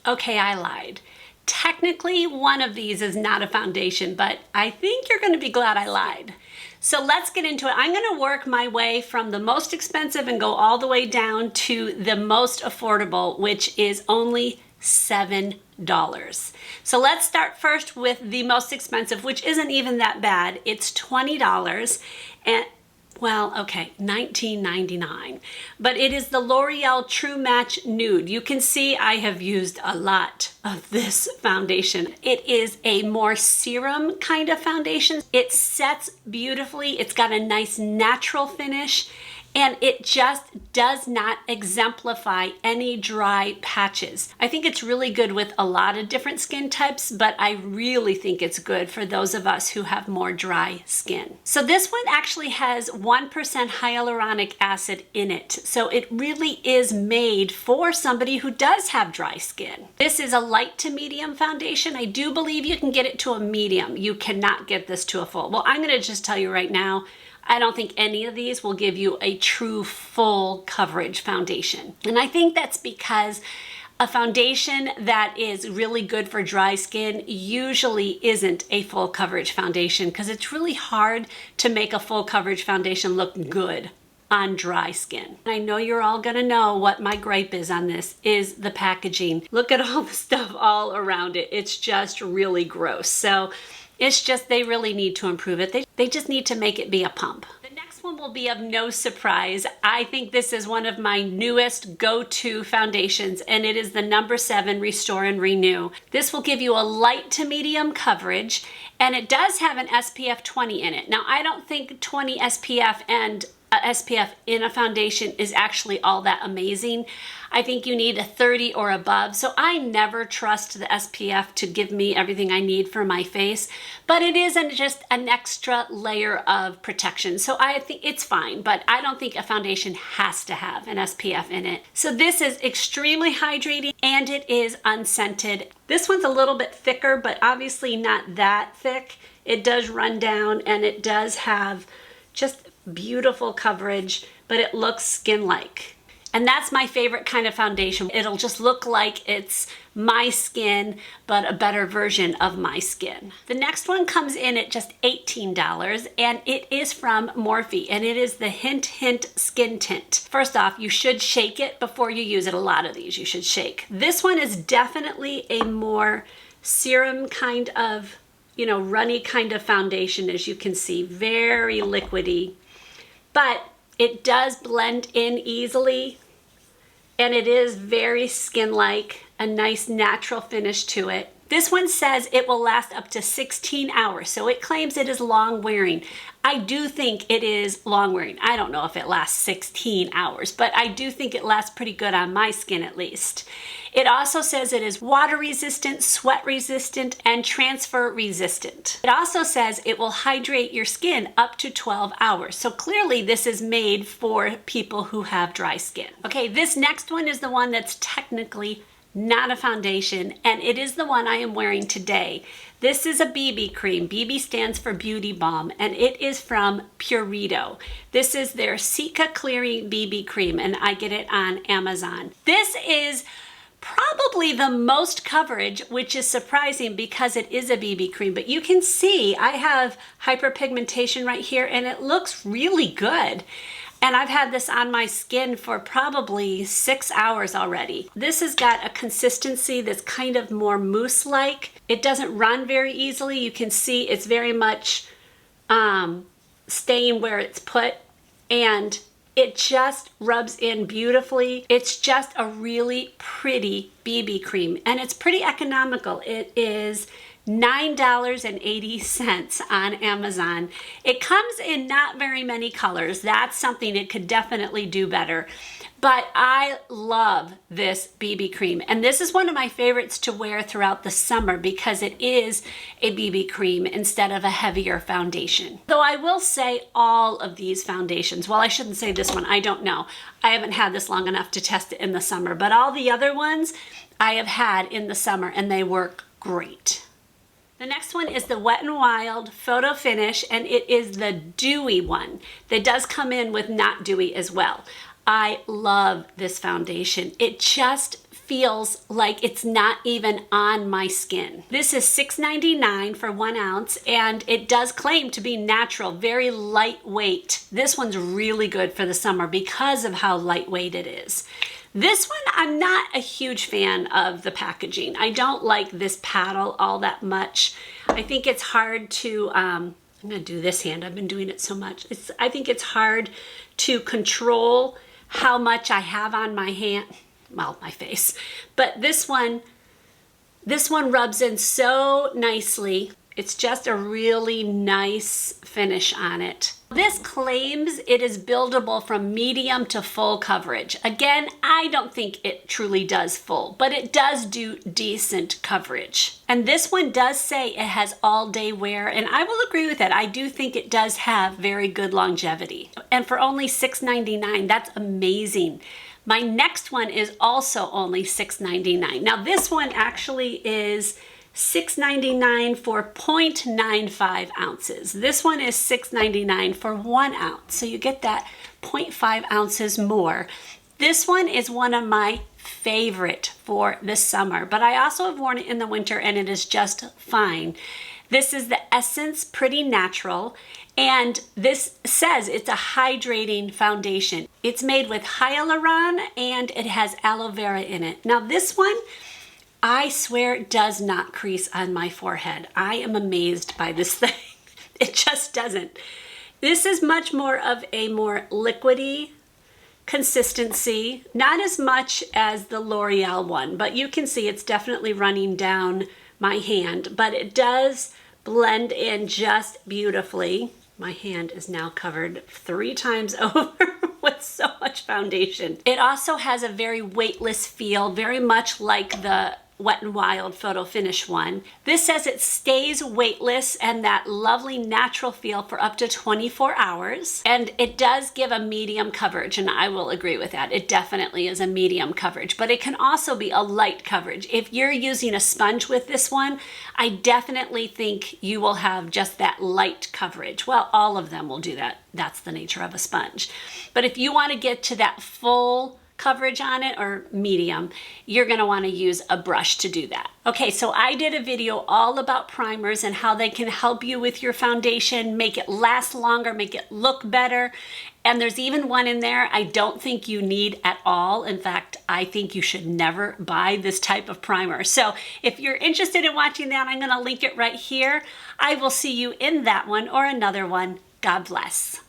Okay, I lied. Technically, one of these is not a foundation, but I think you're going to be glad I lied. So let's get into it. I'm going to work my way from the most expensive and go all the way down to the most affordable, which is only $7. So let's start first with the most expensive, which isn't even that bad. It's $20 and well, okay, $19.99, but it is the L'Oreal True Match Nude. You can see I have used a lot of this foundation. It is a more serum kind of foundation. It sets beautifully. It's got a nice natural finish, and it just does not exemplify any dry patches. I think it's really good with a lot of different skin types, but I really think it's good for those of us who have more dry skin. So this one actually has 1% hyaluronic acid in it. So it really is made for somebody who does have dry skin. This is a light to medium foundation. I do believe you can get it to a medium. You cannot get this to a full. Well, I'm gonna just tell you right now, I don't think any of these will give you a true full coverage foundation. And I think that's because a foundation that is really good for dry skin usually isn't a full coverage foundation, because it's really hard to make a full coverage foundation look good on dry skin. I know you're all gonna know what my gripe is on this, is the packaging. Look at all the stuff all around it. It's just really gross. So it's just, they really need to improve it. They just need to make it be a pump. The next one will be of no surprise. I think this is one of my newest go-to foundations, and it is the number 7 Restore and Renew. This will give you a light to medium coverage, and it does have an SPF 20 in it. Now, I don't think 20 SPF and SPF in a foundation is actually all that amazing. I think you need a 30 or above. So I never trust the SPF to give me everything I need for my face, but it isn't just an extra layer of protection. So I think it's fine, but I don't think a foundation has to have an SPF in it. So this is extremely hydrating, and it is unscented. This one's a little bit thicker, but obviously not that thick. It does run down, and it does have just beautiful coverage, but it looks skin-like. And that's my favorite kind of foundation. It'll just look like it's my skin, but a better version of my skin. The next one comes in at just $18, and it is from Morphe, and it is the Hint Hint Skin Tint. First off, you should shake it before you use it. A lot of these you should shake. This one is definitely a more serum kind of, you know, runny kind of foundation, as you can see, very liquidy. But it does blend in easily, and it is very skin-like, a nice natural finish to it. This one says it will last up to 16 hours, so it claims it is long wearing. I do think it is long wearing. I don't know if it lasts 16 hours, but I do think it lasts pretty good on my skin at least. It also says it is water resistant, sweat resistant, and transfer resistant. It also says it will hydrate your skin up to 12 hours. So clearly this is made for people who have dry skin. Okay, this next one is the one that's technically not a foundation, and it is the one I am wearing today. This is a BB cream. BB stands for Beauty Balm, and it is from Purito. This is their Cica Clearing BB cream, and I get it on Amazon. This is probably the most coverage, which is surprising because it is a BB cream, but you can see I have hyperpigmentation right here, and it looks really good. And I've had this on my skin for probably 6 hours already. This has got a consistency that's kind of more mousse-like. It doesn't run very easily. You can see it's very much staying where it's put, and it just rubs in beautifully. It's just a really pretty BB cream, and it's pretty economical. It is $9.80 on Amazon. It comes in not very many colors. That's something it could definitely do better. But I love this BB cream. And this is one of my favorites to wear throughout the summer because it is a BB cream instead of a heavier foundation. Though I will say all of these foundations, well, I shouldn't say this one, I don't know. I haven't had this long enough to test it in the summer, but all the other ones I have had in the summer, and they work great. The next one is the Wet n Wild Photo Finish, and it is the dewy one. That does come in with not dewy as well. I love this foundation. It just feels like it's not even on my skin. This is $6.99 for 1 ounce, and it does claim to be natural, very lightweight. This one's really good for the summer because of how lightweight it is. This one, I'm not a huge fan of the packaging. I don't like this paddle all that much. I think it's hard to, I'm gonna do this hand, I've been doing it so much. I think it's hard to control how much I have on my hand, well, my face. But this one rubs in so nicely. It's just a really nice finish on it. This claims it is buildable from medium to full coverage. Again, I don't think it truly does full, but it does do decent coverage. And this one does say it has all day wear, and I will agree with that. I do think it does have very good longevity. And for only $6.99, that's amazing. My next one is also only $6.99. Now this one actually is $6.99 for 0.95 ounces. This one is $6.99 for 1 ounce. So you get that 0.5 ounces more. This one is one of my favorite for the summer, but I also have worn it in the winter and it is just fine. This is the Essence Pretty Natural, and this says it's a hydrating foundation. It's made with hyaluron and it has aloe vera in it. Now this one, I swear it does not crease on my forehead. I am amazed by this thing. It just doesn't. This is much more of a more liquidy consistency, not as much as the L'Oreal one, but you can see it's definitely running down my hand, but it does blend in just beautifully. My hand is now covered 3 times over with so much foundation. It also has a very weightless feel, very much like the Wet n Wild Photo Finish one. This says it stays weightless and that lovely natural feel for up to 24 hours. And it does give a medium coverage, and I will agree with that. It definitely is a medium coverage, but it can also be a light coverage. If you're using a sponge with this one, I definitely think you will have just that light coverage. Well, all of them will do that. That's the nature of a sponge. But if you want to get to that full coverage on it, or medium, you're going to want to use a brush to do that. Okay, so I did a video all about primers and how they can help you with your foundation, make it last longer, make it look better. And there's even one in there I don't think you need at all. In fact, I think you should never buy this type of primer. So if you're interested in watching that, I'm going to link it right here. I will see you in that one or another one. God bless.